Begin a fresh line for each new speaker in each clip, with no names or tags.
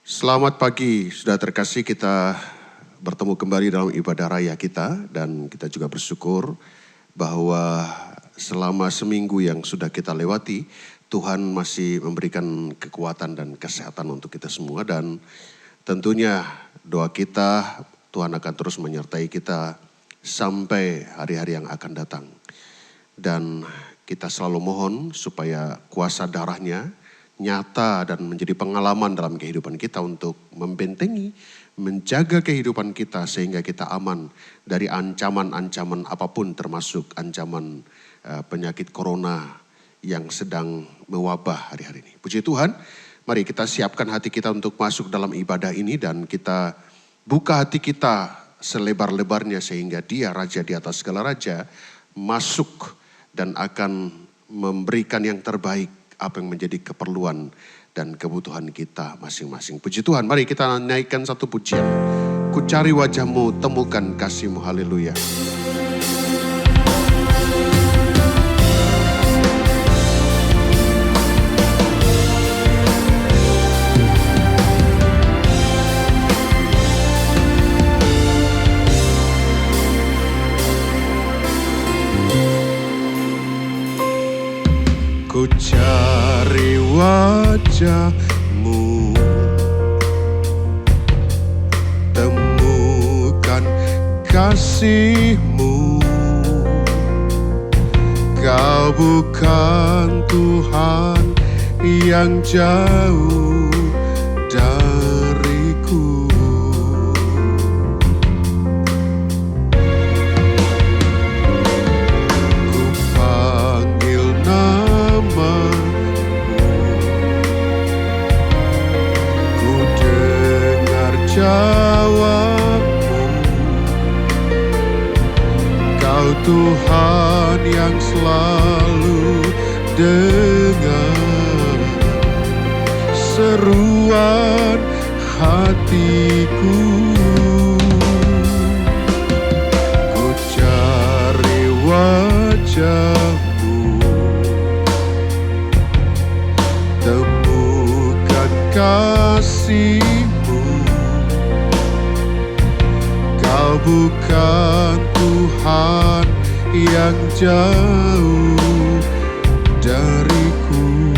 Selamat pagi, sudah terkasih, kita bertemu kembali dalam ibadah raya kita dan kita juga bersyukur bahwa selama seminggu yang sudah kita lewati, Tuhan masih memberikan kekuatan dan kesehatan untuk kita semua dan tentunya doa kita Tuhan akan terus menyertai kita sampai hari-hari yang akan datang. Dan kita selalu mohon supaya kuasa darahnya nyata dan menjadi pengalaman dalam kehidupan kita untuk membentengi, menjaga kehidupan kita sehingga kita aman dari ancaman-ancaman apapun termasuk ancaman penyakit corona yang sedang mewabah hari-hari ini. Puji Tuhan, mari kita siapkan hati kita untuk masuk dalam ibadah ini dan kita buka hati kita selebar-lebarnya sehingga Dia Raja di atas segala raja masuk dan akan memberikan yang terbaik apa yang menjadi keperluan dan kebutuhan kita masing-masing. Puji Tuhan, mari kita naikkan satu pujian. Ku cari wajah-Mu, temukan kasih-Mu, haleluya. Ku cari wajah-Mu, temukan kasih-Mu. Kau bukan Tuhan yang jauh dariku. Ku panggil jawab-Mu, Kau Tuhan yang selalu dengar seruan hatiku. Ku cari wajah-Mu, temukan kasih-Mu. Kau bukan Tuhan yang jauh dariku.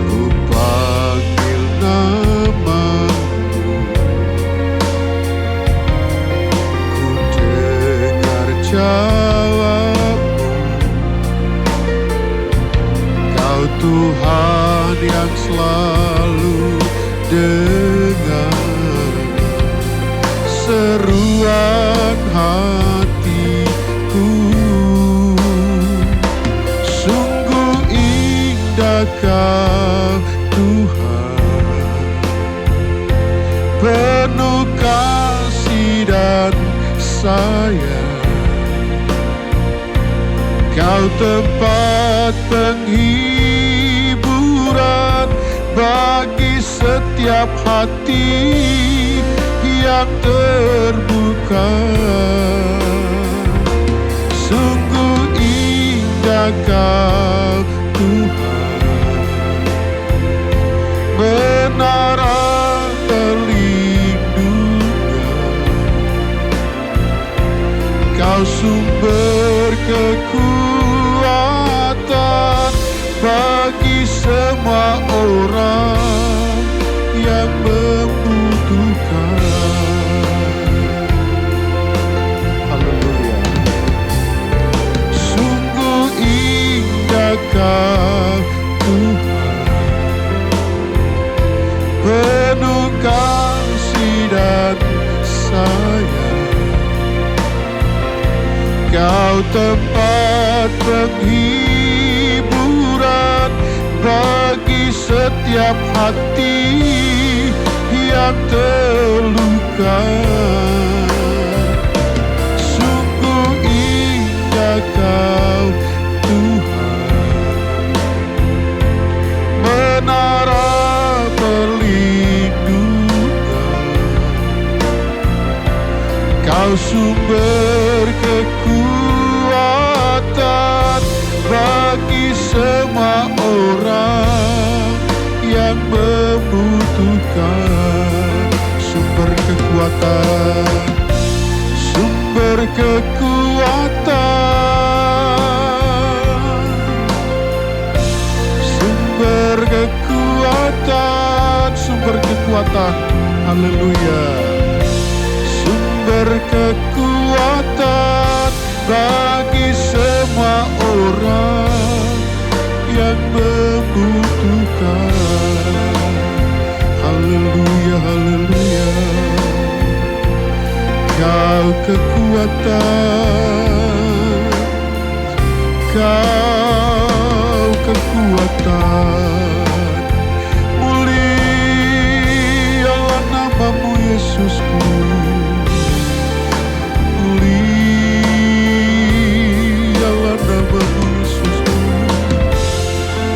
Ku panggil nama-Mu, ku dengar jawab-Mu. Kau Tuhan yang selalu dengar seruan hatiku. Sungguh indah Kau Tuhan, penuh kasih dan sayang. Kau tempat penghiburan bagi setiap hati yang terbuka. Sungguh indah Kau Tuhan, menara perlindungan. Kau sumber kekuatan bagi semua orang yang membutuhkan. Haleluya. Sungguh indah Kau Tuhan, penuh kasih dan sayang. Kau tempat penghiburan bagi setiap hati yang terluka. Sungguh indah Kau Tuhan, menara perlindungan. Kau sumber kekuatan bagi membutuhkan sumber kekuatan, sumber kekuatan, sumber kekuatan, sumber kekuatan, haleluya, sumber kekuatan bagi semua orang yang membutuhkan. Haleluya, haleluya. Kau kekuatan, Kau kekuatan. Mulialah namamu Yesusku. Mulialah namamu Yesusku.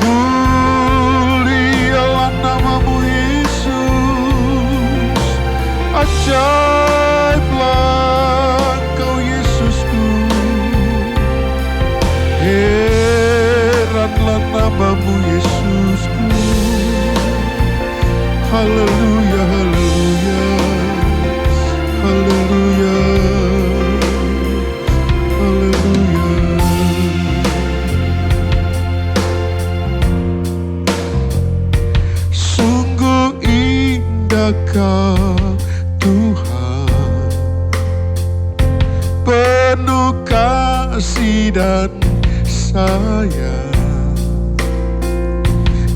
Mulialah namamu Yesus. Ajaiblah Kau Yesusku. Heranlah namamu Yesusku. Haleluya, haleluya, haleluya, haleluya. Sungguh indah Kau Tuhan, penuh kasih dan sayang.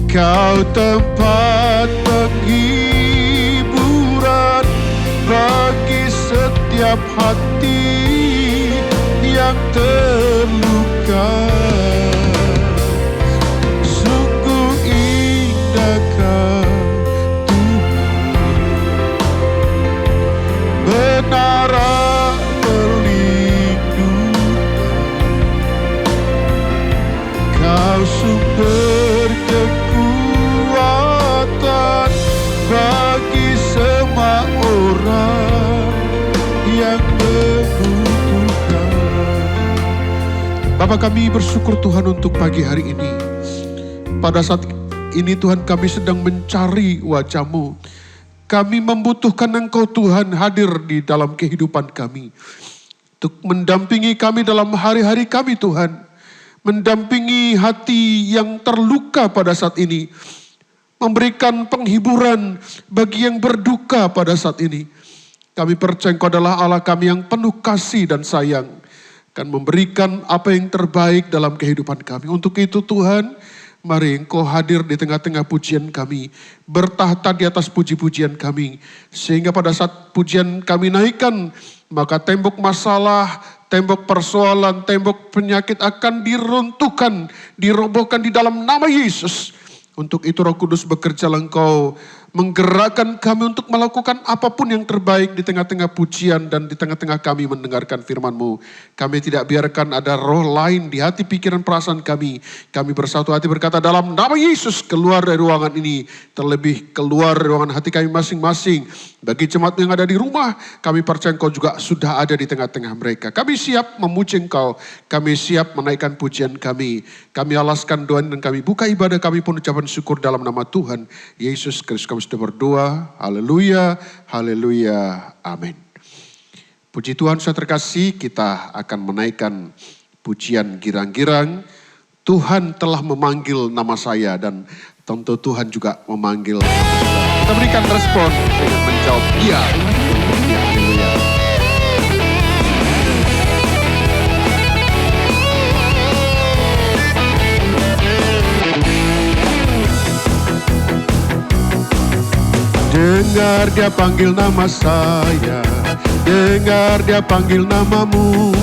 Kau tempat penghiburan bagi setiap hati yang terluka. Sungguh indah Kau Tuhan, menara perlindungan. Kau sumber kekuatan bagi semua orang yang membutuhkan. Bapa, kami bersyukur Tuhan untuk pagi hari ini. Pada saat ini Tuhan, kami sedang mencari wajah-Mu. Kami membutuhkan Engkau Tuhan hadir di dalam kehidupan kami, untuk mendampingi kami dalam hari-hari kami Tuhan. Mendampingi hati yang terluka pada saat ini. Memberikan penghiburan bagi yang berduka pada saat ini. Kami percaya Engkau adalah Allah kami yang penuh kasih dan sayang. Akan memberikan apa yang terbaik dalam kehidupan kami. Untuk itu Tuhan, mari Engkau hadir di tengah-tengah pujian kami. Bertahta di atas puji-pujian kami. Sehingga pada saat pujian kami naikkan, maka tembok masalah, tembok persoalan, tembok penyakit akan diruntuhkan, dirobohkan di dalam nama Yesus. Untuk itu Roh Kudus bekerjalah Engkau menggerakkan kami untuk melakukan apapun yang terbaik di tengah-tengah pujian dan di tengah-tengah kami mendengarkan firman-Mu. Kami tidak biarkan ada roh lain di hati, pikiran, perasaan kami. Kami bersatu hati berkata dalam nama Yesus, keluar dari ruangan ini. Terlebih keluar dari ruangan hati kami masing-masing. Bagi jemaat yang ada di rumah, kami percaya Engkau juga sudah ada di tengah-tengah mereka. Kami siap memuji Engkau. Kami siap menaikkan pujian kami. Kami alaskan doa dan kami buka ibadah kami pun ucapan syukur dalam nama Tuhan Yesus Kristus. Kami sudah berdoa. Haleluya, haleluya, amin. Puji Tuhan, saudara terkasih, kita akan menaikkan pujian girang-girang. Tuhan telah memanggil nama saya dan tentu Tuhan juga memanggil nama saudara. Kita berikan respon dengan menjawab iya. Haleluya. Dengar dia panggil nama saya, dengar dia panggil namamu.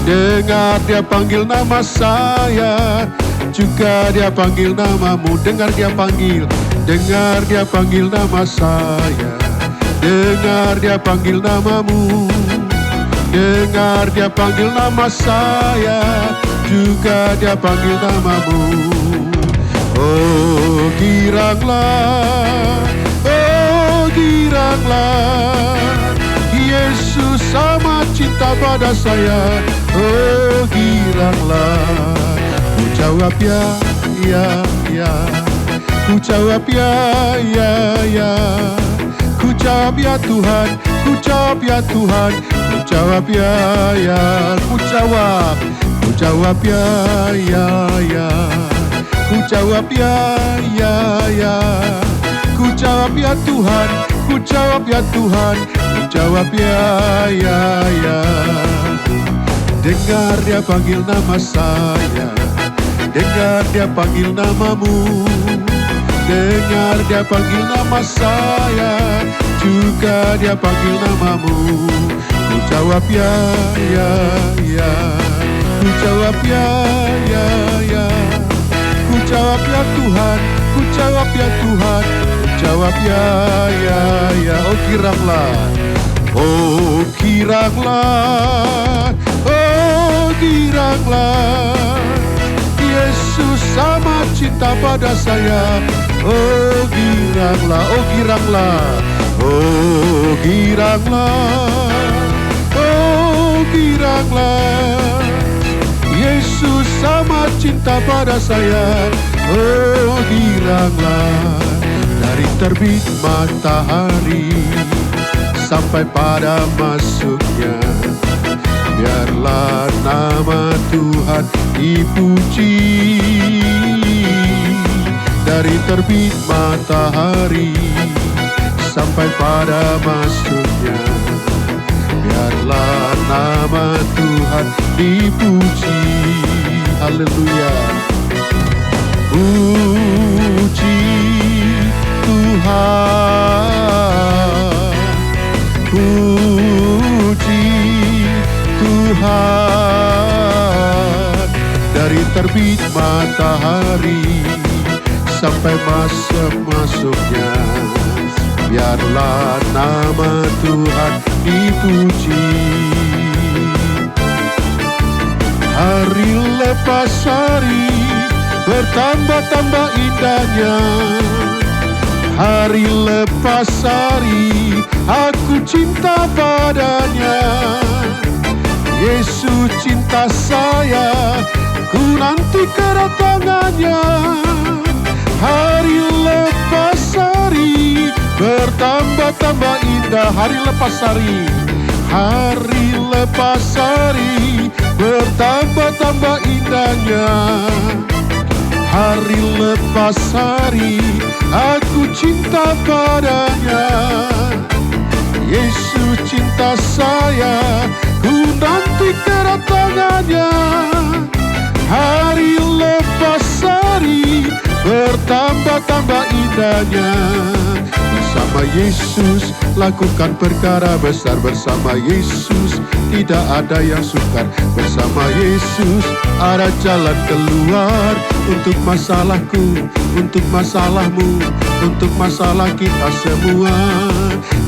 Dengar dia panggil nama saya, juga dia panggil namamu. Dengar dia panggil nama saya. Dengar dia panggil namamu. Dengar dia panggil nama saya, juga dia panggil namamu. Oh giranglah, giranglah, Yesus sama cinta pada saya. Oh giranglah, ku jawab ya, ya, ya. Ku jawab ya, ya, ya. Ku jawab ya Tuhan, ku jawab ya Tuhan. Ku jawab ya, ya. Ku jawab ya, ya, ya. Ku jawab ya, ya, ya. Ku jawab ya Tuhan, ku jawab ya Tuhan. Ku jawab ya, ya, ya. Dengar dia panggil nama saya, dengar dia panggil namamu. Dengar dia panggil nama saya, juga dia panggil namamu. Ku jawab ya, ya, ya. Ku jawab ya, ya, ya. Ku jawab ya Tuhan, ku jawab ya Tuhan. Ku jawab ya, ya, ya. Oh giranglah, oh giranglah, oh giranglah. Yesus sama cinta pada saya. Oh giranglah, oh giranglah, oh giranglah, oh giranglah. Yesus sama cinta pada saya. Oh giranglah. Dari terbit matahari sampai pada masuknya, biarlah nama Tuhan dipuji. Dari terbit matahari sampai pada masuknya, biarlah nama Tuhan dipuji. Haleluya. Puji Tuhan, puji Tuhan. Dari terbit matahari sampai masuknya, biarlah nama Tuhan dipuji. Hari lepas hari bertambah-tambah indahnya. Hari lepas hari aku cinta padanya. Yesus cinta saya, ku nanti kedatangannya. Hari lepas hari bertambah-tambah indah. Hari lepas hari, hari lepas hari bertambah-tambah indahnya. Hari lepas hari aku cinta padanya. Yesus cinta saya, ku nanti kedatangannya. Hari lepas hari bertambah-tambah indahnya. Bersama Yesus lakukan perkara besar. Bersama Yesus tidak ada yang sukar. Bersama Yesus ada jalan keluar. Untuk masalahku, untuk masalahmu, untuk masalah kita semua.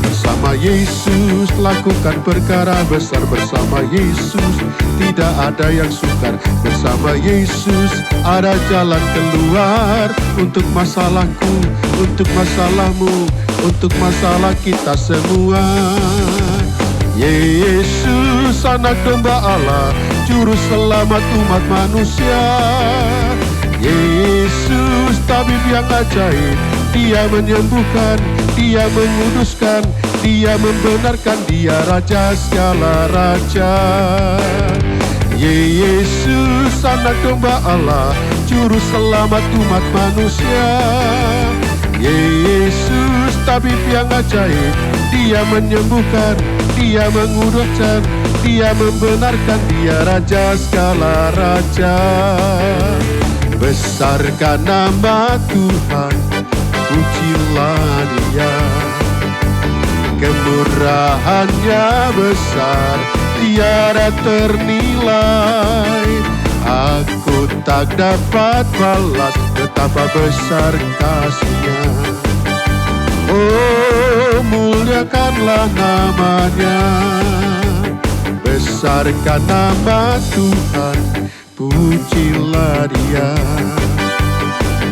Bersama Yesus lakukan perkara besar. Bersama Yesus tidak ada yang sukar. Bersama Yesus ada jalan keluar. Untuk masalahku, untuk masalahmu, untuk masalah kita semua. Yesus anak domba Allah, juru selamat umat manusia. Yesus tabib yang ajaib, dia menyembuhkan, dia menguduskan, dia membenarkan, dia raja segala raja. Yesus anak domba Allah, juru selamat umat manusia. Yesus tabib yang ajaib, dia menyembuhkan, dia menguduskan, dia membenarkan, dia raja segala raja. Besarkan nama Tuhan, pujilah dia. Kemurahannya besar, tiada ternilai. Aku tak dapat balas betapa besar kasih-Nya. Oh, muliakanlah namanya. Besarkan nama Tuhan, pujilah dia.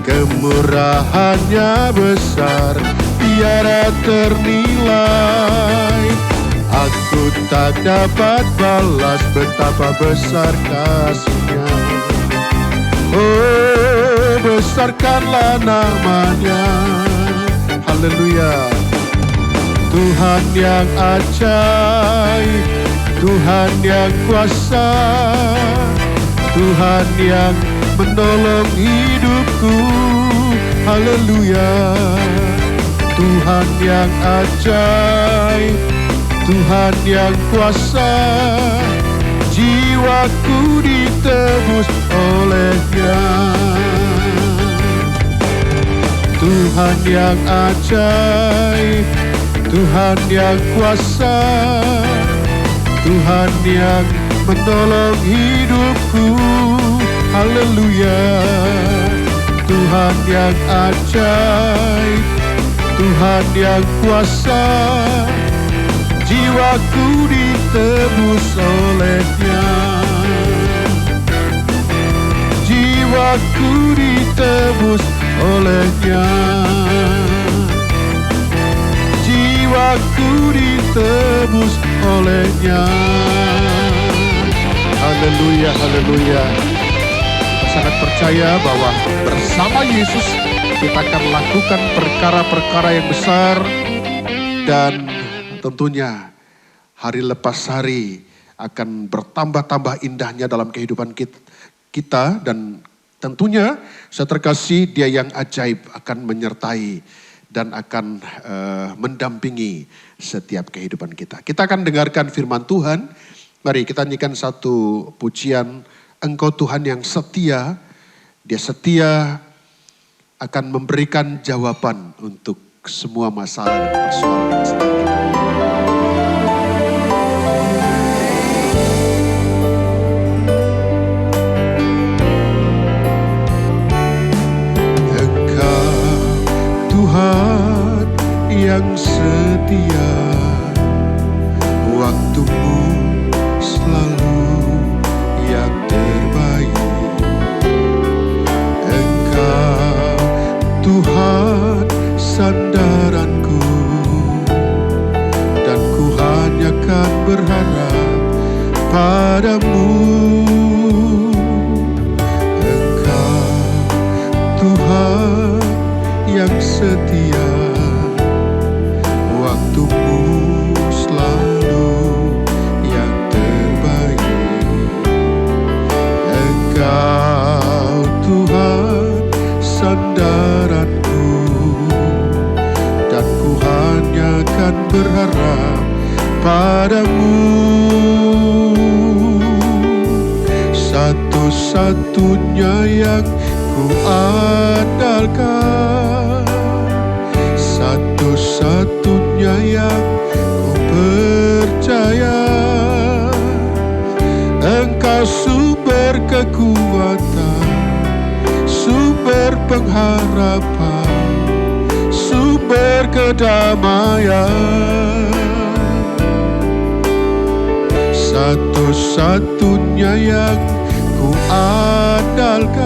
Kemurahannya besar, tiada ternilai. Aku tak dapat balas betapa besar kasih-Nya. Oh, besarkanlah namanya. Haleluya. Tuhan yang ajaib, Tuhan yang kuasa, Tuhan yang menolong hidupku. Haleluya. Tuhan yang ajaib, Tuhan yang kuasa, jiwaku ditebus olehnya. Tuhan yang ajaib, Tuhan yang kuasa, Tuhan yang menolong hidupku. Haleluya. Tuhan yang ajaib, Tuhan yang kuasa, jiwaku ditebus olehnya. Jiwaku ditebus olehnya. Jiwaku ditebus olehnya. Haleluya, haleluya. Sangat percaya bahwa bersama Yesus kita akan lakukan perkara-perkara yang besar. Dan tentunya hari lepas hari akan bertambah-tambah indahnya dalam kehidupan kita. Dan tentunya saya terkasih, Dia yang ajaib akan menyertai dan akan mendampingi setiap kehidupan kita. Kita akan dengarkan firman Tuhan. Mari kita nyanyikan satu pujian, Engkau Tuhan yang setia. Dia setia akan memberikan jawaban untuk semua masalah dan persoalan yang sedang kita. Tuhan yang setia, waktumu selalu yang terbaik. Engkau Tuhan sandaranku, dan ku hanya kan berharap padamu. Engkau Tuhan yang setia, waktumu selalu yang terbaik. Engkau Tuhan sandaranku, dan ku hanya kan berharap padamu. Satu-satunya yang ku andalkan, satu-satunya yang ku percaya. Engkau sumber kekuatan, sumber pengharapan, sumber kedamaian. Satu-satunya yang ku andalkan,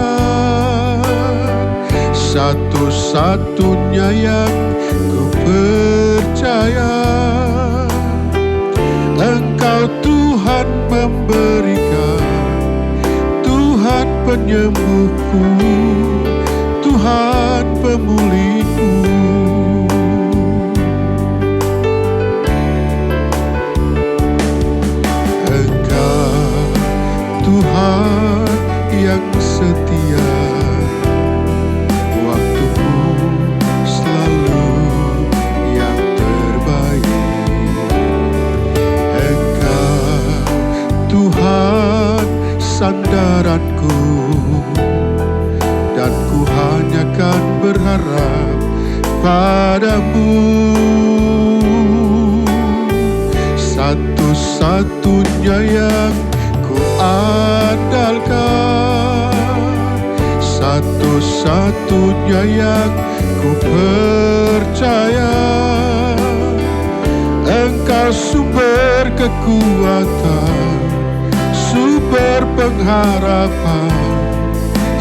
satu-satunya yang ku percaya. Engkau Tuhan memberikan, Tuhan penyembuhku, Tuhan pemulihku. Engkau Tuhan yang setia, waktumu selalu yang terbaik. Engkau Tuhan sandaranku, dan ku hanya kan berharap padamu. Satu-satunya yang ku andalkan, satu-satunya yang ku percaya. Engkau sumber kekuatan, sumber pengharapan,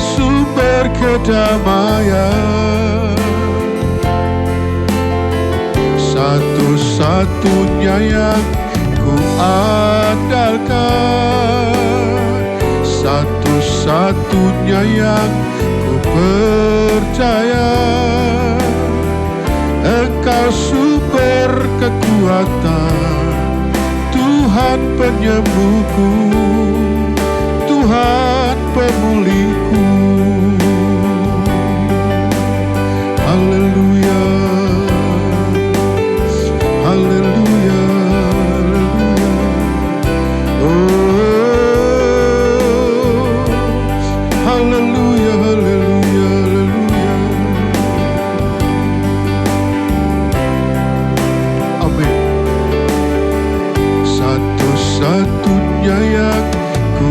sumber kedamaian. Satu-satunya yang ku andalkan, satu-satunya yang ku ku percaya Engkau sumber kekuatan, Tuhan penyembuhku, Tuhan pemulihku. Haleluya, haleluya, haleluya. Oh, haleluya, haleluya, haleluya. Amin. Satu-satunya yang ku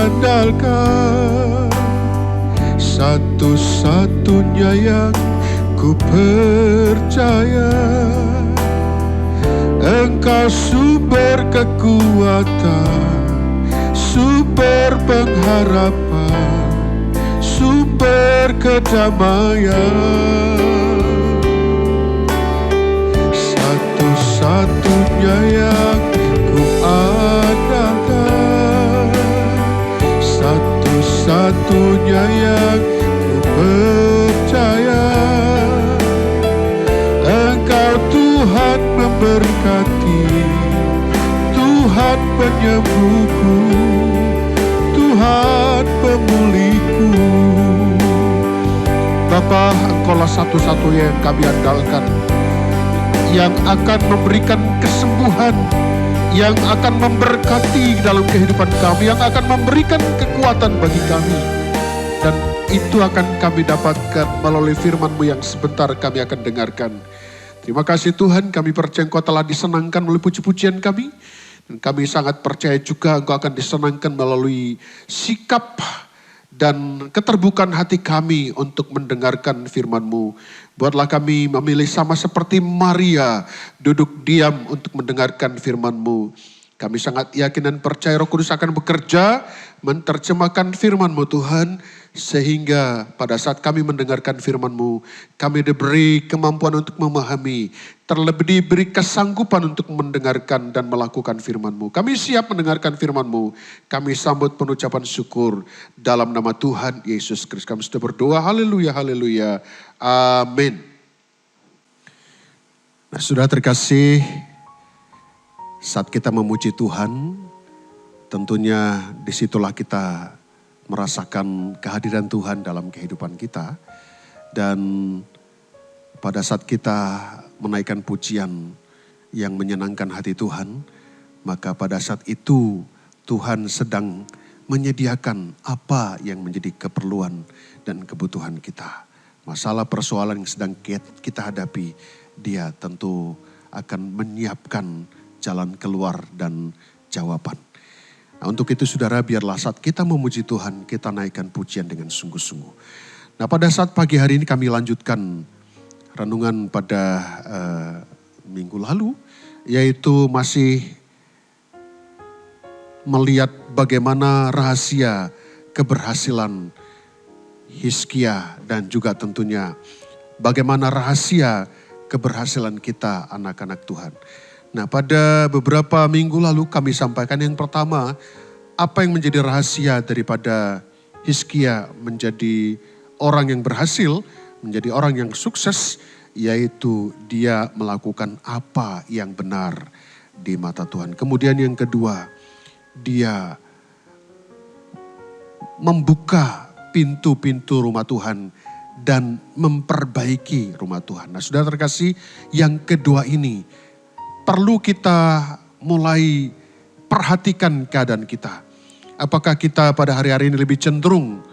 andalkan, satu-satunya yang ku percaya, Engkau sumber kekuatan, sumber pengharapan, sumber kedamaian. Satu-satunya yang ku andalkan, satu-satunya yang ku percaya, Engkau Tuhan memberkati, Tuhan penyembuhku, Tuhan pemulihku. Bapa, Engkaulah satu-satunya yang kami andalkan, yang akan memberikan kesembuhan, yang akan memberkati dalam kehidupan kami, yang akan memberikan kekuatan bagi kami. Dan itu akan kami dapatkan melalui firman-Mu yang sebentar kami akan dengarkan. Terima kasih Tuhan, kami percaya Engkau telah disenangkan melalui puji-pujian kami. Dan kami sangat percaya juga Engkau akan disenangkan melalui sikap dan keterbukaan hati kami untuk mendengarkan firman-Mu. Buatlah kami memilih sama seperti Maria, duduk diam untuk mendengarkan firman-Mu. Kami sangat yakin dan percaya Roh Kudus akan bekerja, menerjemahkan firman-Mu Tuhan, sehingga pada saat kami mendengarkan firman-Mu, kami diberi kemampuan untuk memahami, terlebih diberi kesanggupan untuk mendengarkan dan melakukan firman-Mu. Kami siap mendengarkan firman-Mu, kami sambut penucapan syukur dalam nama Tuhan Yesus Kristus. Kami sudah berdoa, haleluya, haleluya, amin. Nah, sudah terkasih, saat kita memuji Tuhan, tentunya disitulah kita merasakan kehadiran Tuhan dalam kehidupan kita. Dan pada saat kita menaikkan pujian yang menyenangkan hati Tuhan, maka pada saat itu Tuhan sedang menyediakan apa yang menjadi keperluan dan kebutuhan kita. Masalah persoalan yang sedang kita hadapi, Dia tentu akan menyiapkan jalan keluar dan jawaban. Nah, untuk itu saudara, biarlah saat kita memuji Tuhan, kita naikkan pujian dengan sungguh-sungguh. Nah, pada saat pagi hari ini kami lanjutkan renungan pada minggu lalu, yaitu masih melihat bagaimana rahasia keberhasilan Hizkia dan juga tentunya bagaimana rahasia keberhasilan kita anak-anak Tuhan. Nah, pada beberapa minggu lalu kami sampaikan yang pertama, apa yang menjadi rahasia daripada Hizkia menjadi orang yang berhasil, menjadi orang yang sukses, yaitu dia melakukan apa yang benar di mata Tuhan. Kemudian yang kedua, dia membuka pintu-pintu rumah Tuhan dan memperbaiki rumah Tuhan. Nah, saudara terkasih, yang kedua ini perlu kita mulai perhatikan keadaan kita. Apakah kita pada hari-hari ini lebih cenderung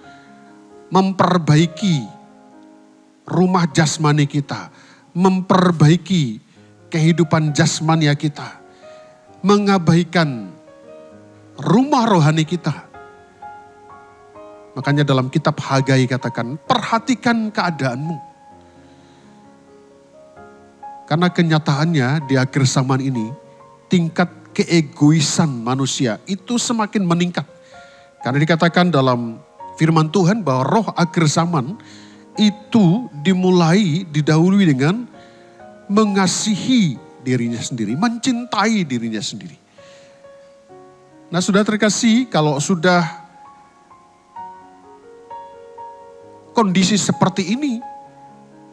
memperbaiki rumah jasmani kita, memperbaiki kehidupan jasmania kita, mengabaikan rumah rohani kita. Makanya dalam kitab Hagai katakan, perhatikan keadaanmu. Karena kenyataannya di akhir zaman ini, tingkat keegoisan manusia itu semakin meningkat. Karena dikatakan dalam firman Tuhan bahwa roh akhir zaman itu didahului dengan mengasihi dirinya sendiri, mencintai dirinya sendiri. Nah, sudah terkasih, kalau sudah kondisi seperti ini,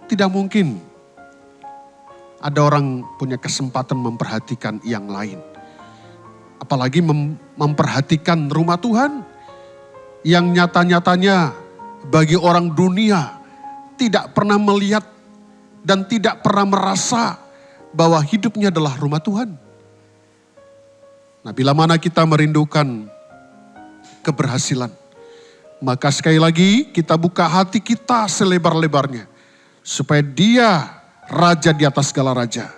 tidak mungkin ada orang punya kesempatan memperhatikan yang lain. Apalagi memperhatikan rumah Tuhan yang nyata-nyatanya bagi orang dunia tidak pernah melihat dan tidak pernah merasa bahwa hidupnya adalah rumah Tuhan. Nah, bila mana kita merindukan keberhasilan, maka sekali lagi kita buka hati kita selebar-lebarnya. Supaya Dia, Raja di atas segala raja,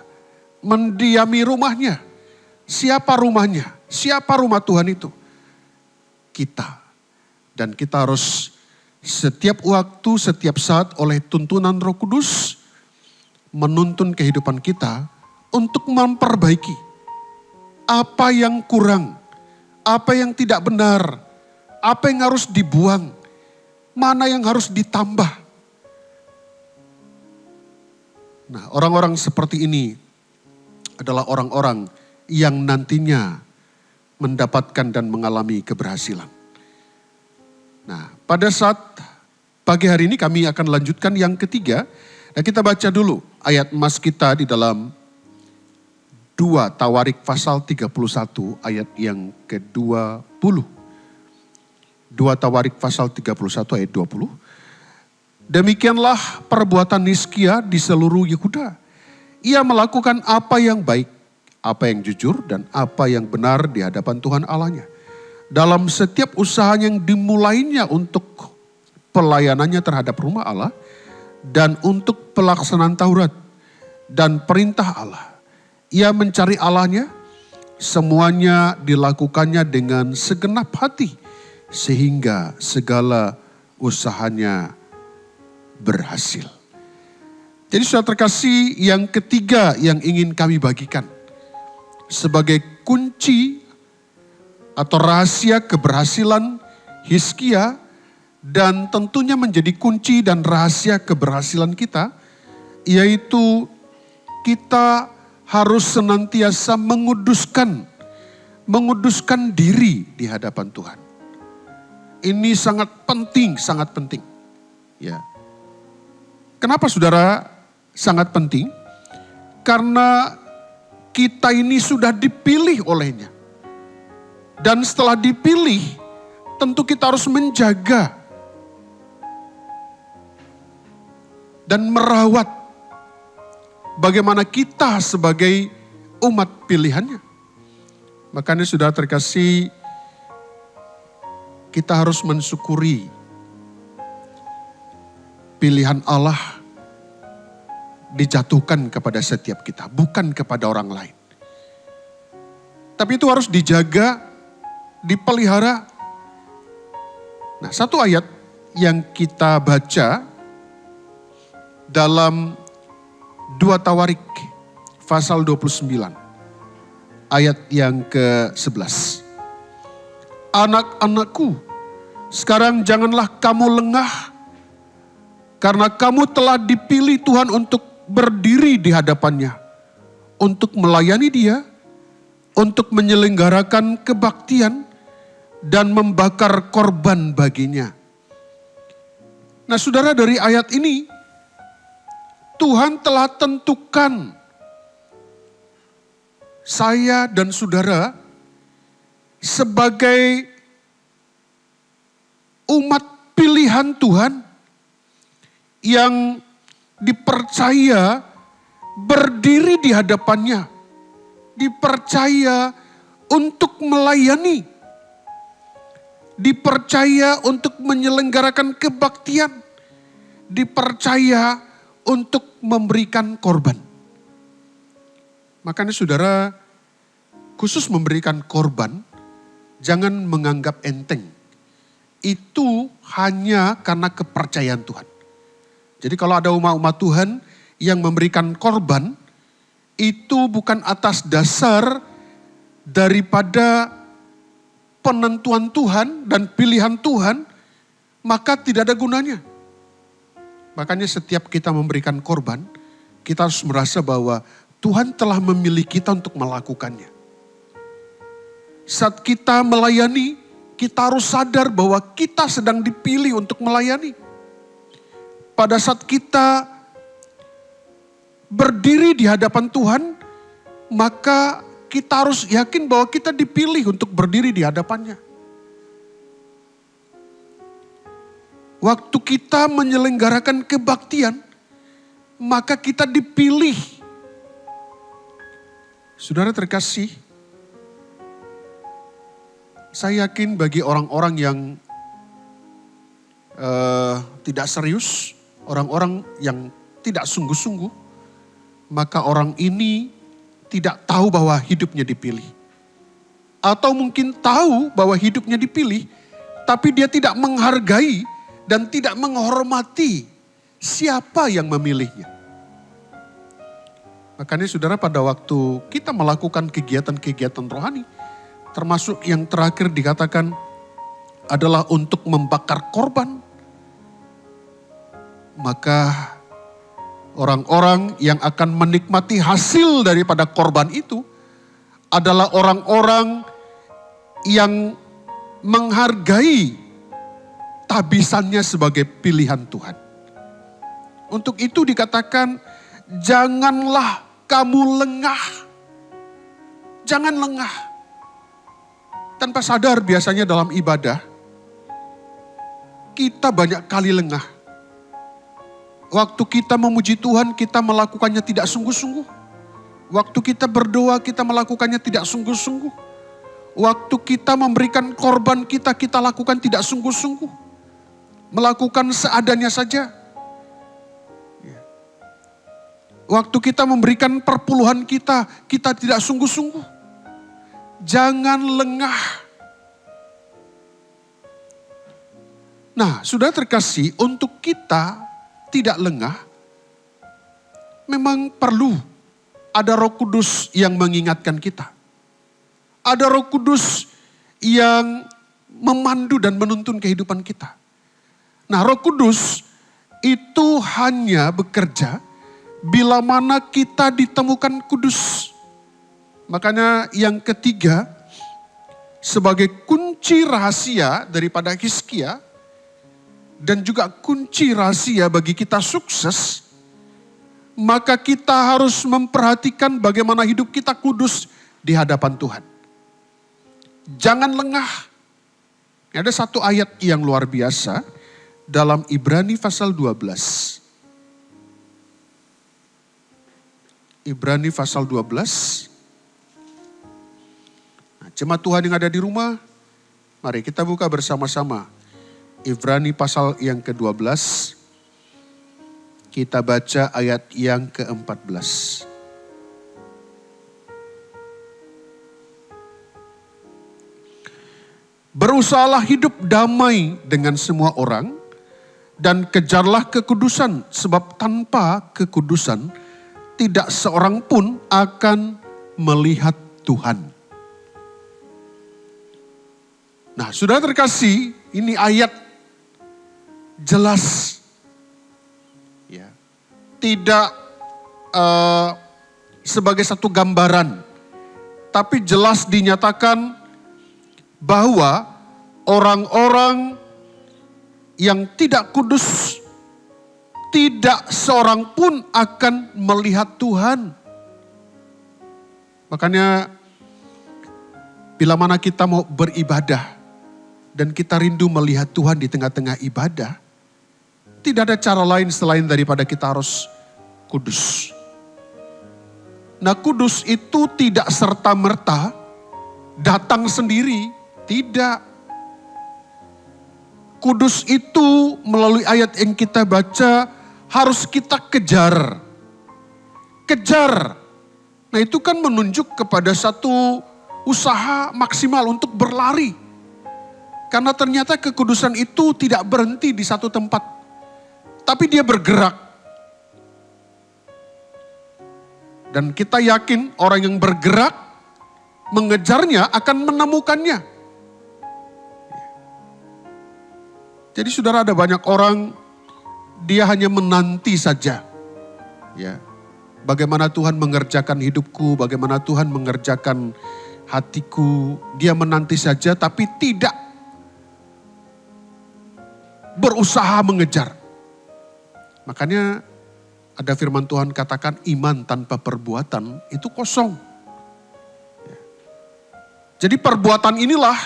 mendiami rumahnya. Siapa rumahnya? Siapa rumah Tuhan itu? Kita. Dan kita harus setiap waktu, setiap saat oleh tuntunan Roh Kudus menuntun kehidupan kita untuk memperbaiki apa yang kurang, apa yang tidak benar, apa yang harus dibuang, mana yang harus ditambah. Nah, orang-orang seperti ini adalah orang-orang yang nantinya mendapatkan dan mengalami keberhasilan. Nah, pada saat pagi hari ini kami akan lanjutkan yang ketiga. Nah, kita baca dulu ayat emas kita di dalam 2 Tawarik pasal 31 ayat yang ke-20. 2 Tawarik pasal 31 ayat 20. Demikianlah perbuatan Hizkia di seluruh Yehuda. Ia melakukan apa yang baik, apa yang jujur, dan apa yang benar di hadapan Tuhan Allahnya. Dalam setiap usaha yang dimulainya untuk pelayanannya terhadap rumah Allah, dan untuk pelaksanaan Taurat dan perintah Allah. Ia mencari Allahnya, semuanya dilakukannya dengan segenap hati, sehingga segala usahanya berhasil. Jadi saudara terkasih, yang ketiga yang ingin kami bagikan sebagai kunci atau rahasia keberhasilan Hizkia, dan tentunya menjadi kunci dan rahasia keberhasilan kita, yaitu kita harus senantiasa menguduskan diri di hadapan Tuhan. Ini sangat penting, sangat penting. Ya. Kenapa saudara sangat penting? Karena kita ini sudah dipilih olehnya. Dan setelah dipilih, tentu kita harus menjaga dan merawat bagaimana kita sebagai umat pilihannya. Makanya sudah terkasih, kita harus mensyukuri pilihan Allah dijatuhkan kepada setiap kita, bukan kepada orang lain. Tapi itu harus dijaga, dipelihara. Nah, satu ayat yang kita baca dalam 2 Tawarik pasal 29 ayat yang ke-11. Anak-anakku, sekarang janganlah kamu lengah, karena kamu telah dipilih Tuhan untuk berdiri di hadapannya, untuk melayani Dia, untuk menyelenggarakan kebaktian dan membakar korban baginya. Nah, saudara, dari ayat ini Tuhan telah tentukan saya dan saudara sebagai umat pilihan Tuhan yang dipercaya berdiri di hadapannya, dipercaya untuk melayani, dipercaya untuk menyelenggarakan kebaktian, dipercaya untuk memberikan korban. Makanya saudara, khusus memberikan korban, jangan menganggap enteng. Itu hanya karena kepercayaan Tuhan. Jadi kalau ada umat-umat Tuhan yang memberikan korban, itu bukan atas dasar daripada penentuan Tuhan dan pilihan Tuhan, maka tidak ada gunanya. Makanya setiap kita memberikan korban, kita harus merasa bahwa Tuhan telah memilih kita untuk melakukannya. Saat kita melayani, kita harus sadar bahwa kita sedang dipilih untuk melayani. pada saat kita berdiri di hadapan Tuhan, maka kita harus yakin bahwa kita dipilih untuk berdiri di hadapannya. Waktu kita menyelenggarakan kebaktian, maka kita dipilih. Saudara terkasih, saya yakin bagi orang-orang yang tidak serius, orang-orang yang tidak sungguh-sungguh, maka orang ini tidak tahu bahwa hidupnya dipilih. Atau mungkin tahu bahwa hidupnya dipilih, tapi dia tidak menghargai dan tidak menghormati siapa yang memilihnya. Makanya saudara, pada waktu kita melakukan kegiatan-kegiatan rohani, termasuk yang terakhir dikatakan adalah untuk membakar korban, maka orang-orang yang akan menikmati hasil daripada korban itu adalah orang-orang yang menghargai tabisannya sebagai pilihan Tuhan. Untuk itu dikatakan, janganlah kamu lengah. Jangan lengah. Tanpa sadar biasanya dalam ibadah, kita banyak kali lengah. Waktu kita memuji Tuhan, kita melakukannya tidak sungguh-sungguh. Waktu kita berdoa, kita melakukannya tidak sungguh-sungguh. Waktu kita memberikan korban kita lakukan tidak sungguh-sungguh. Melakukan seadanya saja. Waktu kita memberikan perpuluhan kita tidak sungguh-sungguh. Jangan lengah. Nah, sudah terkasih, untuk kita tidak lengah, memang perlu ada Roh Kudus yang mengingatkan kita. Ada Roh Kudus yang memandu dan menuntun kehidupan kita. Nah, Roh Kudus itu hanya bekerja bila mana kita ditemukan kudus. Makanya yang ketiga, sebagai kunci rahasia daripada Hizkia, dan juga kunci rahasia bagi kita sukses, maka kita harus memperhatikan bagaimana hidup kita kudus di hadapan Tuhan. Jangan lengah. Ada satu ayat yang luar biasa dalam Ibrani pasal 12. Ibrani pasal 12. Nah, jemaat Tuhan yang ada di rumah, mari kita buka bersama-sama. Ibrani pasal yang ke-12, kita baca ayat yang ke-14. Berusahalah hidup damai dengan semua orang dan kejarlah kekudusan, sebab tanpa kekudusan tidak seorang pun akan melihat Tuhan. Nah, saudara terkasih, ini ayat jelas, ya, tidak sebagai satu gambaran, tapi jelas dinyatakan bahwa orang-orang yang tidak kudus, tidak seorang pun akan melihat Tuhan. Makanya bila mana kita mau beribadah dan kita rindu melihat Tuhan di tengah-tengah ibadah, tidak ada cara lain selain daripada kita harus kudus. Nah, kudus itu tidak serta-merta datang sendiri, tidak. Kudus itu melalui ayat yang kita baca harus kita kejar. Kejar. Nah, itu kan menunjuk kepada satu usaha maksimal untuk berlari. Karena ternyata kekudusan itu tidak berhenti di satu tempat, tapi dia bergerak. Dan kita yakin orang yang bergerak, mengejarnya akan menemukannya. Jadi saudara, ada banyak orang, dia hanya menanti saja. Ya, bagaimana Tuhan mengerjakan hidupku, bagaimana Tuhan mengerjakan hatiku. Dia menanti saja tapi tidak berusaha mengejar. Makanya ada firman Tuhan katakan iman tanpa perbuatan itu kosong. Jadi perbuatan inilah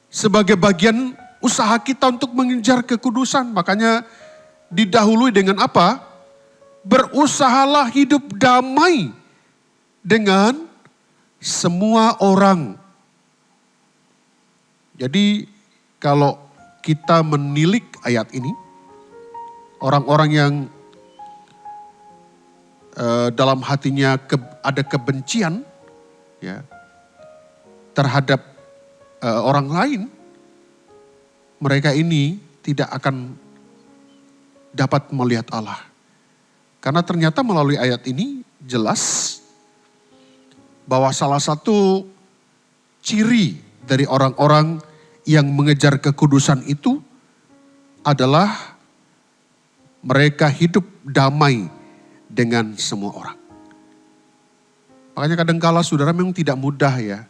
sebagai bagian usaha kita untuk mengejar kekudusan. Makanya didahului dengan apa? Berusahalah hidup damai dengan semua orang. Jadi kalau kita menilik ayat ini, orang-orang yang dalam hatinya ada kebencian ya terhadap orang lain, mereka ini tidak akan dapat melihat Allah. Karena ternyata melalui ayat ini jelas bahwa salah satu ciri dari orang-orang yang mengejar kekudusan itu adalah mereka hidup damai dengan semua orang. Makanya kadangkala saudara memang tidak mudah ya.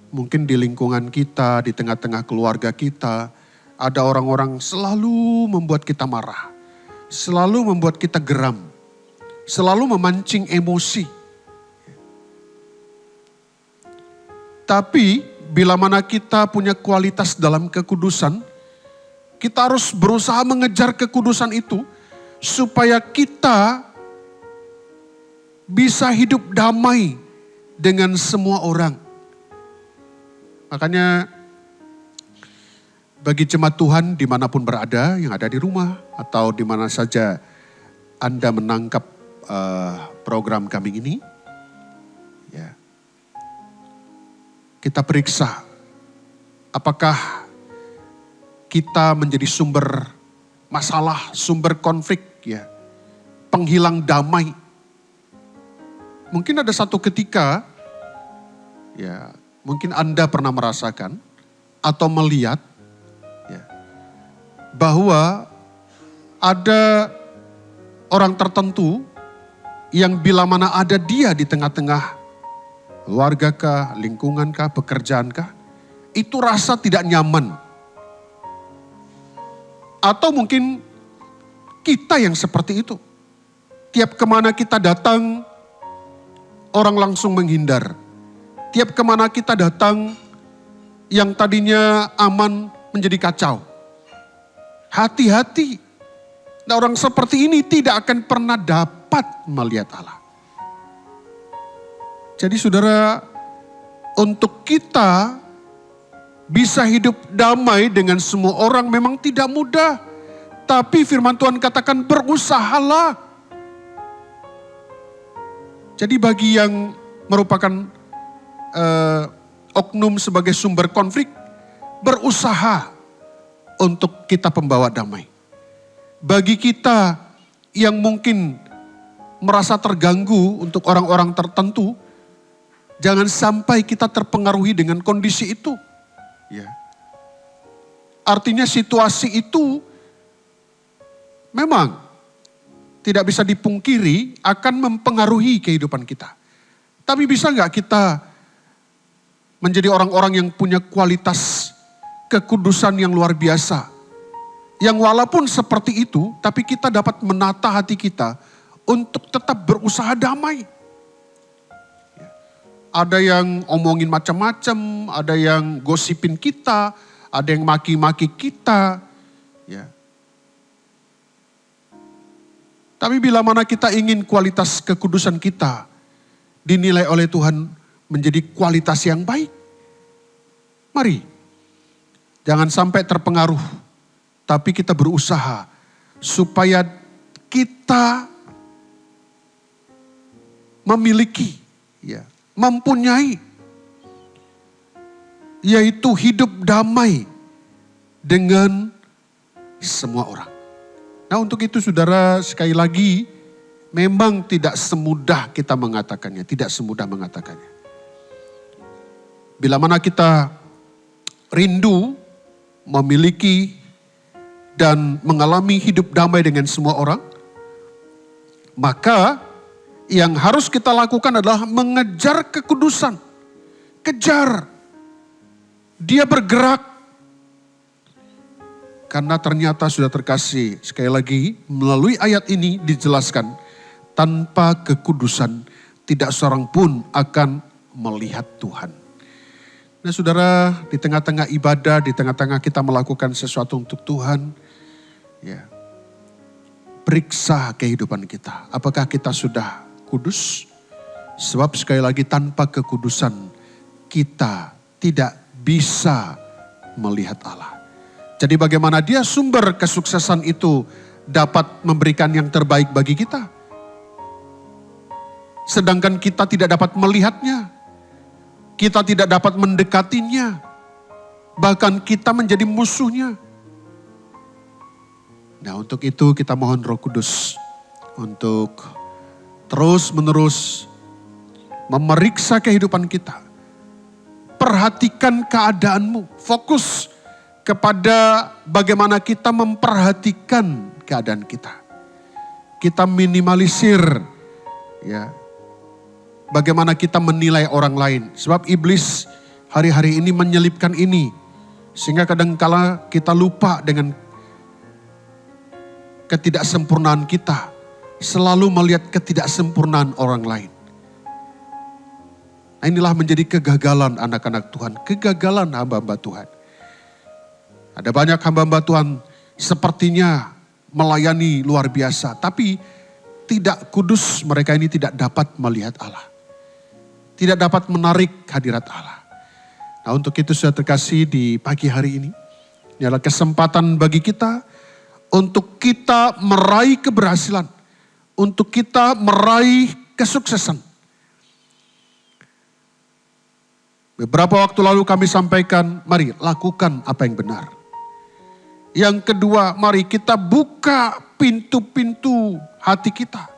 Mungkin di lingkungan kita, di tengah-tengah keluarga kita, ada orang-orang selalu membuat kita marah. Selalu membuat kita geram. Selalu memancing emosi. Tapi bila mana kita punya kualitas dalam kekudusan, kita harus berusaha mengejar kekudusan itu supaya kita bisa hidup damai dengan semua orang. Makanya bagi jemaat Tuhan dimanapun berada, yang ada di rumah atau di mana saja Anda menangkap program kami ini, ya, kita periksa apakah kita menjadi sumber masalah, sumber konflik, ya, penghilang damai. Mungkin ada satu ketika, ya, mungkin Anda pernah merasakan atau melihat, ya, bahwa ada orang tertentu yang bila mana ada dia di tengah-tengah keluarga kah, lingkungan kah, pekerjaan kah, itu rasa tidak nyaman. Atau mungkin kita yang seperti itu. Tiap kemana kita datang, orang langsung menghindar. Tiap kemana kita datang, yang tadinya aman menjadi kacau. Hati-hati. Nah, orang seperti ini tidak akan pernah dapat melihat Allah. Jadi saudara, untuk kita bisa hidup damai dengan semua orang memang tidak mudah. Tapi firman Tuhan katakan berusahalah. Jadi bagi yang merupakan oknum sebagai sumber konflik, berusaha untuk kita pembawa damai. Bagi kita yang mungkin merasa terganggu untuk orang-orang tertentu, jangan sampai kita terpengaruhi dengan kondisi itu. Ya. Artinya situasi itu memang tidak bisa dipungkiri akan mempengaruhi kehidupan kita. Tapi bisa nggak kita menjadi orang-orang yang punya kualitas kekudusan yang luar biasa? Yang walaupun seperti itu, tapi kita dapat menata hati kita untuk tetap berusaha damai. Ada yang omongin macam-macam, ada yang gosipin kita, ada yang maki-maki kita. Ya. Tapi bila mana kita ingin kualitas kekudusan kita dinilai oleh Tuhan menjadi kualitas yang baik, mari jangan sampai terpengaruh. Tapi kita berusaha supaya kita memiliki, ya, mempunyai, yaitu hidup damai dengan semua orang. Nah, untuk itu saudara, sekali lagi memang tidak semudah kita mengatakannya, tidak semudah mengatakannya. Bila mana kita rindu memiliki dan mengalami hidup damai dengan semua orang, maka yang harus kita lakukan adalah mengejar kekudusan. Kejar. Dia bergerak. Karena ternyata sudah terkasih, sekali lagi melalui ayat ini dijelaskan, tanpa kekudusan tidak seorang pun akan melihat Tuhan. Nah saudara, di tengah-tengah ibadah, di tengah-tengah kita melakukan sesuatu untuk Tuhan, ya, periksa kehidupan kita. Apakah kita sudah kudus? Sebab sekali lagi tanpa kekudusan kita tidak bisa melihat Allah. Jadi bagaimana dia sumber kesuksesan itu dapat memberikan yang terbaik bagi kita. Sedangkan kita tidak dapat melihatnya. Kita tidak dapat mendekatinya. Bahkan kita menjadi musuhnya. Nah untuk itu kita mohon Roh Kudus untuk terus menerus memeriksa kehidupan kita. Perhatikan keadaanmu, fokus kepada bagaimana kita memperhatikan keadaan kita. Kita minimalisir, ya, bagaimana kita menilai orang lain. Sebab iblis hari-hari ini menyelipkan ini. Sehingga kadangkala kita lupa dengan ketidaksempurnaan kita. Selalu melihat ketidaksempurnaan orang lain. Nah, inilah menjadi kegagalan anak-anak Tuhan. Kegagalan hamba-hamba Tuhan. Ada banyak hamba-hamba Tuhan sepertinya melayani luar biasa. Tapi tidak kudus, mereka ini tidak dapat melihat Allah. Tidak dapat menarik hadirat Allah. Nah untuk itu sudah terkasih di pagi hari ini. Ini adalah kesempatan bagi kita untuk kita meraih keberhasilan. Untuk kita meraih kesuksesan. Beberapa waktu lalu kami sampaikan, mari lakukan apa yang benar. Yang kedua, mari kita buka pintu-pintu hati kita.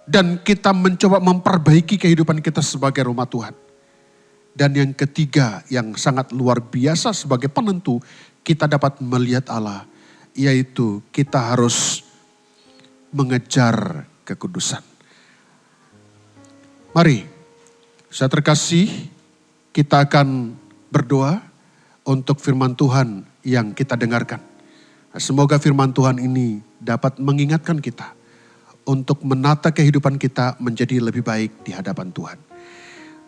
Dan kita mencoba memperbaiki kehidupan kita sebagai rumah Tuhan. Dan yang ketiga, yang sangat luar biasa sebagai penentu, kita dapat melihat Allah. Yaitu kita harus mengejar kekudusan. Mari, saya terkasih, kita akan berdoa untuk firman Tuhan yang kita dengarkan. Semoga firman Tuhan ini dapat mengingatkan kita untuk menata kehidupan kita menjadi lebih baik di hadapan Tuhan.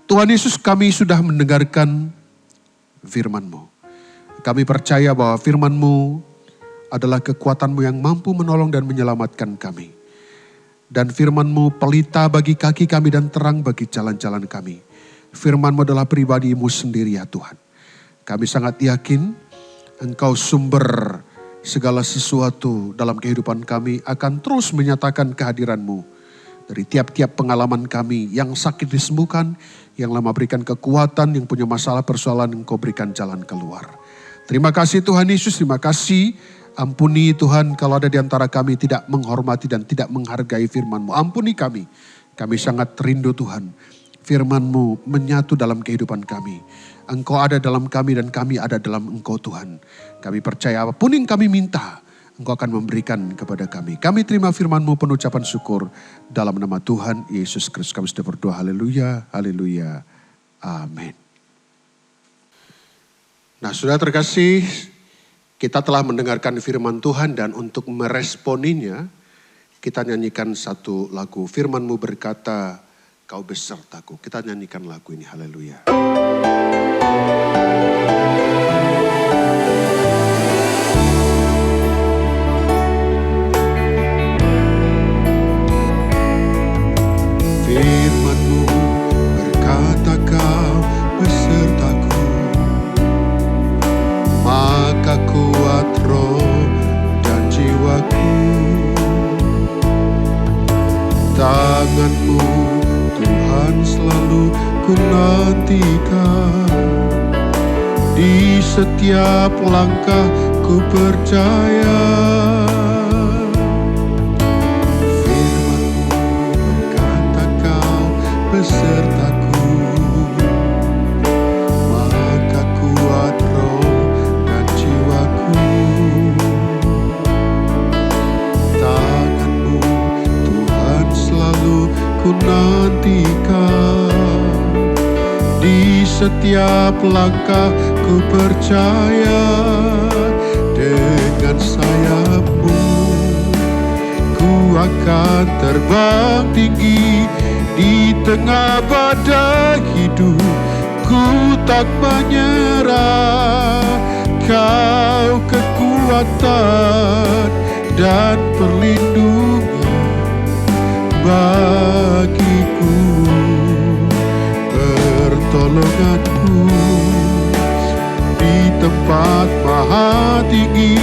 Tuhan Yesus, kami sudah mendengarkan firman-Mu. Kami percaya bahwa firman-Mu adalah kekuatan-Mu yang mampu menolong dan menyelamatkan kami. Dan firman-Mu pelita bagi kaki kami dan terang bagi jalan-jalan kami. Firman-Mu adalah pribadi-Mu sendiri ya Tuhan. Kami sangat yakin Engkau sumber segala sesuatu dalam kehidupan kami akan terus menyatakan kehadiran-Mu. Dari tiap-tiap pengalaman kami, yang sakit disembuhkan, yang lama berikan kekuatan, yang punya masalah persoalan, Engkau berikan jalan keluar. Terima kasih Tuhan Yesus, terima kasih. Ampuni Tuhan kalau ada di antara kami tidak menghormati dan tidak menghargai firman-Mu. Ampuni kami, kami sangat rindu Tuhan. Firman-Mu menyatu dalam kehidupan kami. Engkau ada dalam kami dan kami ada dalam Engkau Tuhan. Kami percaya apapun yang kami minta, Engkau akan memberikan kepada kami. Kami terima firman-Mu penuh ucapan syukur. Dalam nama Tuhan Yesus Kristus kami sudah berdoa. Haleluya, haleluya, amin. Nah sudah terkasih, kita telah mendengarkan firman Tuhan dan untuk meresponinya, kita nyanyikan satu lagu. Firman-Mu berkata, Kau besertaku. Kita nyanyikan lagu ini, haleluya. Firman-Mu berkata Kau besertaku, maka kuat roh dan jiwaku. Tangan-Mu Tuhan selalu ku nantikan, di setiap langkah ku percaya. Firman-Mu berkata Kau besertaku, maka kuat roh dan jiwaku. Tangan-Mu Tuhan selalu ku nantikan, di setiap langkah ku percaya. Dengan sayapmu ku akan terbang tinggi di tengah badai hidup. Ku tak menyerah, Kau kekuatan dan perlindungan bagiku, pertolonganku di tempat maha tinggi.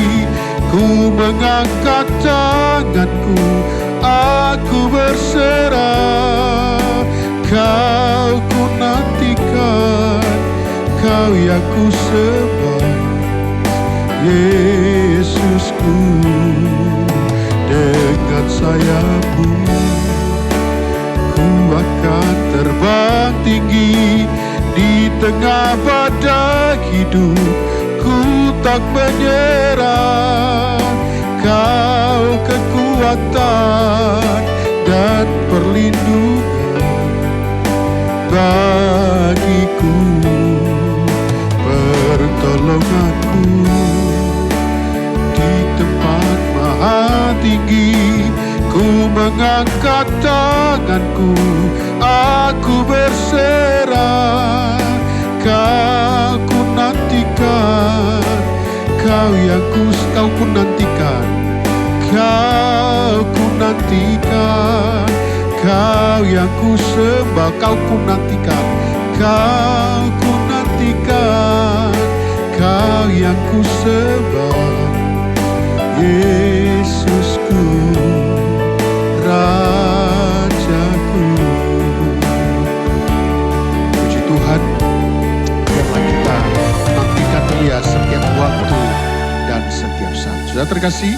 Ku mengangkat tanganku, aku berserah. Kau ku nantikan, Kau yang ku sembah, Yesusku. Dengan sayapmu ku akan terbang tinggi di tengah badai hidup. Ku tak menyerah, Kau kekuatan dan perlindungan bagiku, pertolonganku di tempat maha tinggi. Ku mengangkat tanganku, aku berserah. Kau ku nantikan, Kau yang kau ku nantikan, Kau ku nantikan. Kau yang ku sembah, Kau ku nantikan, Kau ku nantikan. Kau yang ku sembah, Yesusku, Rajaku. Puji Tuhan, biarlah kita nantikan Dia setiap waktu dan setiap saat. Sudah terkasih,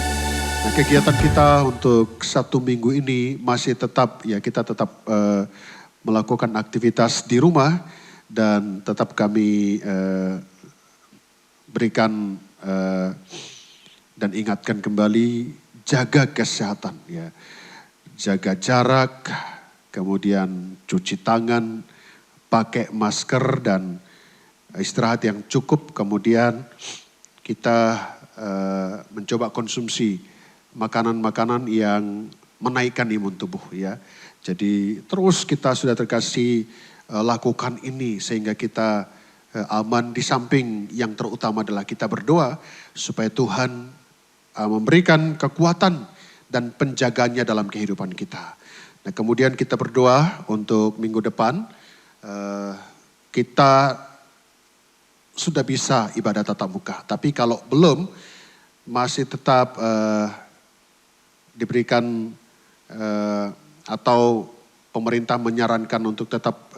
kegiatan kita untuk 1 minggu ini masih tetap, ya kita tetap melakukan aktivitas di rumah dan tetap kami berikan dan ingatkan kembali, jaga kesehatan, ya, jaga jarak, kemudian cuci tangan, pakai masker dan istirahat yang cukup. Kemudian kita mencoba konsumsi makanan-makanan yang menaikkan imun tubuh, ya. Jadi terus kita sudah terkasih lakukan ini sehingga kita aman. Di samping yang terutama adalah kita berdoa supaya Tuhan memberikan kekuatan dan penjaganya dalam kehidupan kita. Nah, kemudian kita berdoa untuk minggu depan kita sudah bisa ibadah tatap muka. Tapi kalau belum, masih tetap diberikan atau pemerintah menyarankan untuk tetap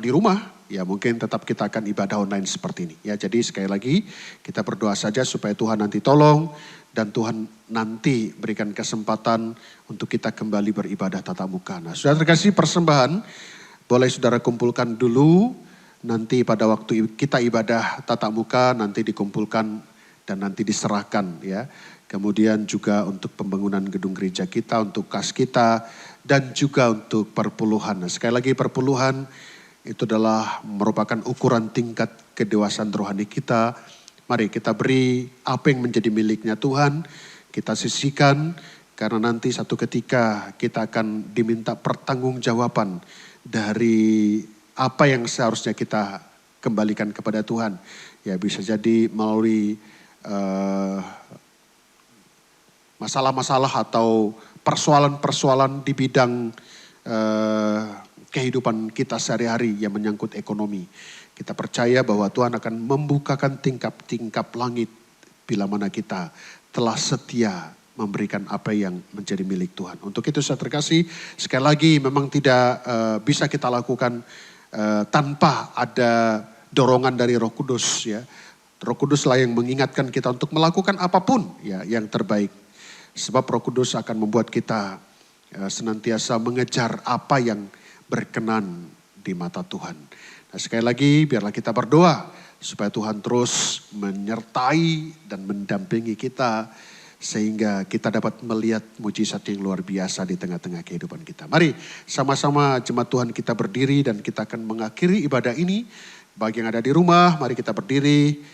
di rumah, ya mungkin tetap kita akan ibadah online seperti ini. Ya, jadi sekali lagi kita berdoa saja supaya Tuhan nanti tolong dan Tuhan nanti berikan kesempatan untuk kita kembali beribadah tatap muka. Nah, sudah terkasih, persembahan boleh saudara kumpulkan dulu, nanti pada waktu kita ibadah tatap muka nanti dikumpulkan dan nanti diserahkan, ya. Kemudian juga untuk pembangunan gedung gereja kita, untuk kas kita, dan juga untuk perpuluhan. Nah, sekali lagi perpuluhan itu adalah merupakan ukuran tingkat kedewasaan rohani kita. Mari kita beri apa yang menjadi miliknya Tuhan, kita sisihkan, karena nanti satu ketika kita akan diminta pertanggungjawaban dari apa yang seharusnya kita kembalikan kepada Tuhan. Ya, bisa jadi melalui masalah-masalah atau persoalan-persoalan di bidang kehidupan kita sehari-hari yang menyangkut ekonomi. Kita percaya bahwa Tuhan akan membukakan tingkap-tingkap langit bila mana kita telah setia memberikan apa yang menjadi milik Tuhan. Untuk itu saya terkasih, sekali lagi memang tidak bisa kita lakukan tanpa ada dorongan dari Roh Kudus, ya. Roh Kuduslah yang mengingatkan kita untuk melakukan apapun, ya, yang terbaik. Sebab Roh Kudus akan membuat kita senantiasa mengejar apa yang berkenan di mata Tuhan. Nah, sekali lagi biarlah kita berdoa supaya Tuhan terus menyertai dan mendampingi kita sehingga kita dapat melihat mujizat yang luar biasa di tengah-tengah kehidupan kita. Mari sama-sama jemaat Tuhan kita berdiri dan kita akan mengakhiri ibadah ini. Bagi yang ada di rumah, mari kita berdiri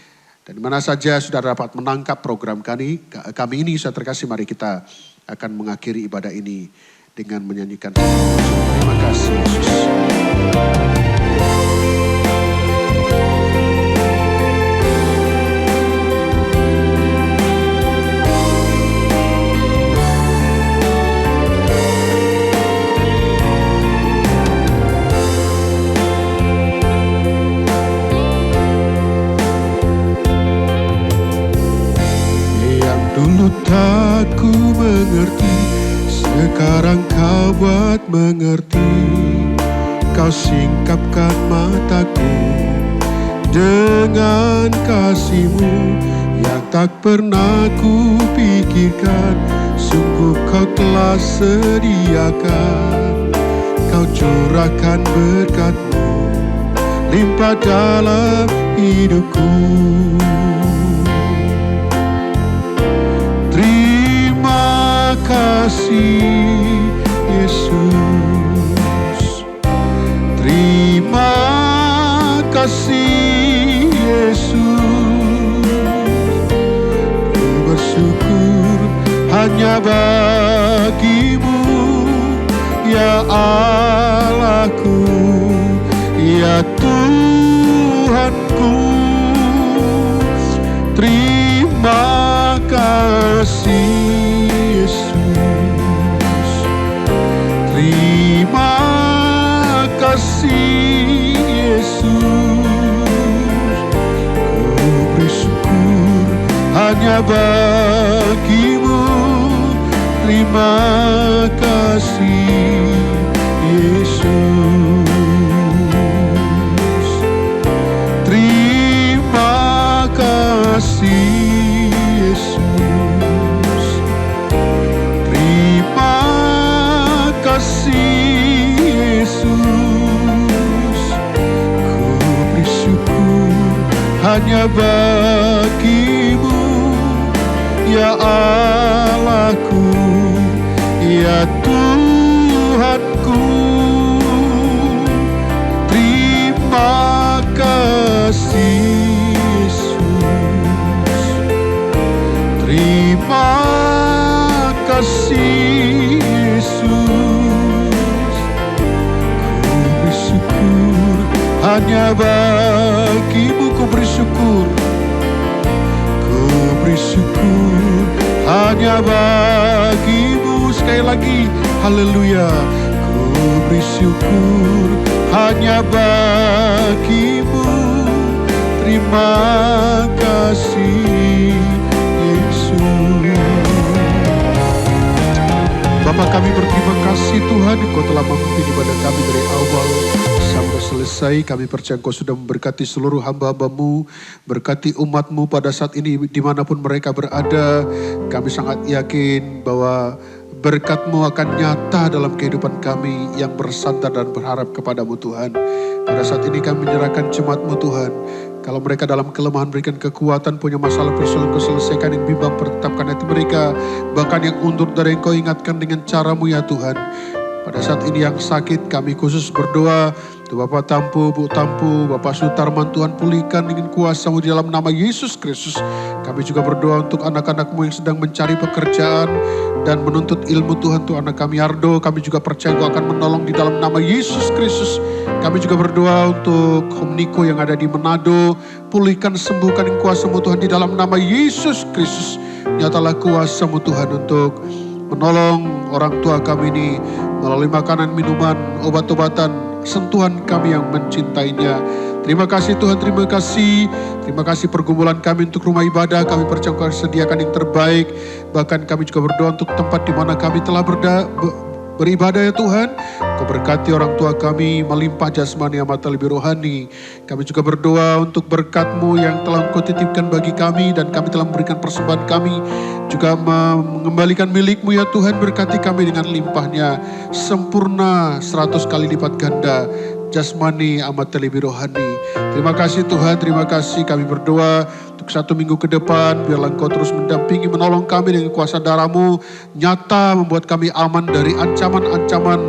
Dan mana saja saudara dapat menangkap program kami ini, saudara terkasih, mari kita akan mengakhiri ibadah ini dengan menyanyikan terima kasih Yesus. Dulu tak ku mengerti, sekarang kau buat mengerti. Kau singkapkan mataku dengan kasih-Mu yang tak pernah ku pikirkan. Sungguh kau telah sediakan, kau curahkan berkat-Mu limpah dalam hidupku. Terima kasih Yesus, terima kasih Yesus. Ku bersyukur hanya bagi-Mu, ya Allahku, ya Tuhanku. Terima kasih Yesus, terima kasih Yesus. Ku bersyukur hanya bagi-Mu. Terima kasih Yesus, terima kasih Yesus, terima kasih Yesus. Ku bersyukur hanya bagi-Mu, ya Allahku, ya Tuhanku. Terima kasih Yesus, terima kasih Yesus. Ku bersyukur hanya bagi-Mu, ku bersyukur. Ku bersyukur hanya bagi-Mu. Sekali lagi, haleluya. Ku bersyukur hanya bagi-Mu. Terima kasih Yesus. Bapa, kami berterima kasih Tuhan, Engkau telah memimpin ibadah kami dari awal sampai selesai. Kami percaya Engkau sudah memberkati seluruh hamba-Hamba-Mu, berkati umat-Mu pada saat ini dimanapun mereka berada. Kami sangat yakin bahwa berkat-Mu akan nyata dalam kehidupan kami yang bersandar dan berharap kepada-Mu Tuhan. Pada saat ini kami menyerahkan jemaat-Mu Tuhan. Kalau mereka dalam kelemahan, berikan kekuatan, punya masalah persoalan Kau selesaikan, yang bimbang pertetapkan hati mereka, bahkan yang undur dari Engkau ingatkan dengan cara-Mu ya Tuhan. Pada saat ini yang sakit kami khusus berdoa, Bapak Tampu, Bu Tampu, Bapak Sutarman, Tuhan pulihkan dengan kuasa-Mu di dalam nama Yesus Kristus. Kami juga berdoa untuk anak-anak-Mu yang sedang mencari pekerjaan dan menuntut ilmu Tuhan. Tuhan, anak kami Ardo, kami juga percaya Engkau akan menolong di dalam nama Yesus Kristus. Kami juga berdoa untuk Om Niko yang ada di Manado, pulihkan, sembuhkan dengan kuasa-Mu Tuhan di dalam nama Yesus Kristus. Nyatalah kuasa-Mu Tuhan untuk menolong orang tua kami ini melalui makanan, minuman, obat-obatan, sentuhan kami yang mencintainya. Terima kasih Tuhan, terima kasih. Terima kasih pergumulan kami untuk rumah ibadah. Kami percaya Kau sediakan yang terbaik. Bahkan kami juga berdoa untuk tempat di mana kami telah beribadah ya Tuhan. Kau berkati orang tua kami, melimpah jasmani amat lebih rohani. Kami juga berdoa untuk berkat-Mu yang telah Engkau titipkan bagi kami, dan kami telah memberikan persembahan kami, juga mengembalikan milik-Mu ya Tuhan. Berkati kami dengan limpahnya, sempurna 100 kali lipat ganda, jasmani amat lebih rohani. Terima kasih Tuhan, terima kasih. Kami berdoa untuk 1 minggu ke depan, biarlah Engkau terus mendampingi, menolong kami dengan kuasa darah-Mu, nyata membuat kami aman dari ancaman-ancaman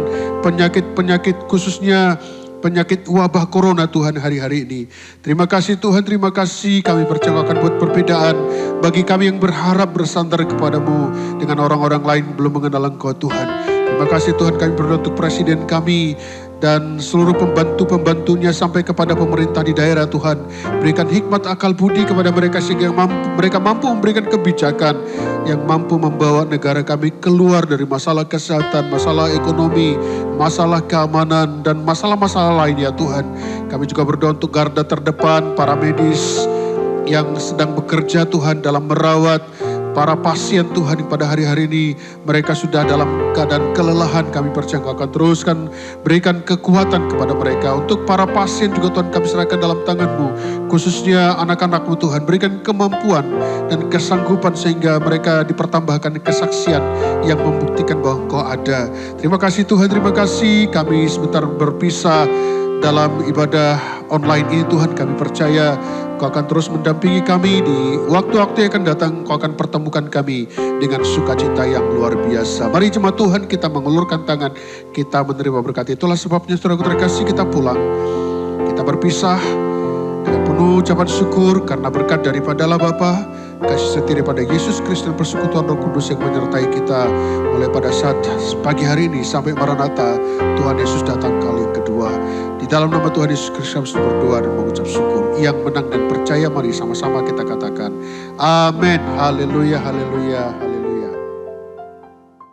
penyakit-penyakit, khususnya
penyakit wabah corona Tuhan hari-hari ini. Terima kasih Tuhan, terima kasih kami percaya akan buat perbedaan bagi kami yang berharap bersandar kepadamu dengan orang-orang lain belum mengenal Engkau Tuhan. Terima kasih Tuhan, kami berdoa untuk presiden kami dan seluruh pembantu-pembantunya sampai kepada pemerintah di daerah Tuhan. Berikan hikmat akal budi kepada mereka sehingga mereka mampu memberikan kebijakan yang mampu membawa negara kami keluar dari masalah kesehatan, masalah ekonomi, masalah keamanan, dan masalah-masalah lain ya Tuhan. Kami juga berdoa untuk garda terdepan, para medis yang sedang bekerja Tuhan dalam merawat para pasien Tuhan yang pada hari-hari ini mereka sudah dalam keadaan kelelahan. Kami percaya Engkau akan teruskan berikan kekuatan kepada mereka. Untuk para pasien juga Tuhan kami serahkan dalam tangan-Mu, khususnya anak-anak-Mu Tuhan. Berikan kemampuan dan kesanggupan sehingga mereka dipertambahkan kesaksian yang membuktikan bahwa Engkau ada. Terima kasih Tuhan, terima kasih. Kami sebentar berpisah dalam ibadah online ini Tuhan. Kami percaya Kau akan terus mendampingi kami di waktu-waktu yang akan datang. Kau akan pertemukan kami dengan sukacita yang luar biasa. Mari jemaat Tuhan kita mengulurkan tangan, kita menerima berkat. Itulah sebabnya saudaraku terkasih, kita pulang. Kita berpisah dengan penuh ucapan syukur karena berkat daripada Allah Bapa, kasih setia daripada Yesus Kristus dan persekutuan Roh Kudus yang menyertai kita mulai pada saat pagi hari ini sampai Maranatha Tuhan Yesus datang kali kedua. Di dalam nama Tuhan Yesus Kristus kami berdoa dan mengucap syukur. Yang menang dan percaya, mari sama-sama kita katakan amin. Haleluya, haleluya, haleluya.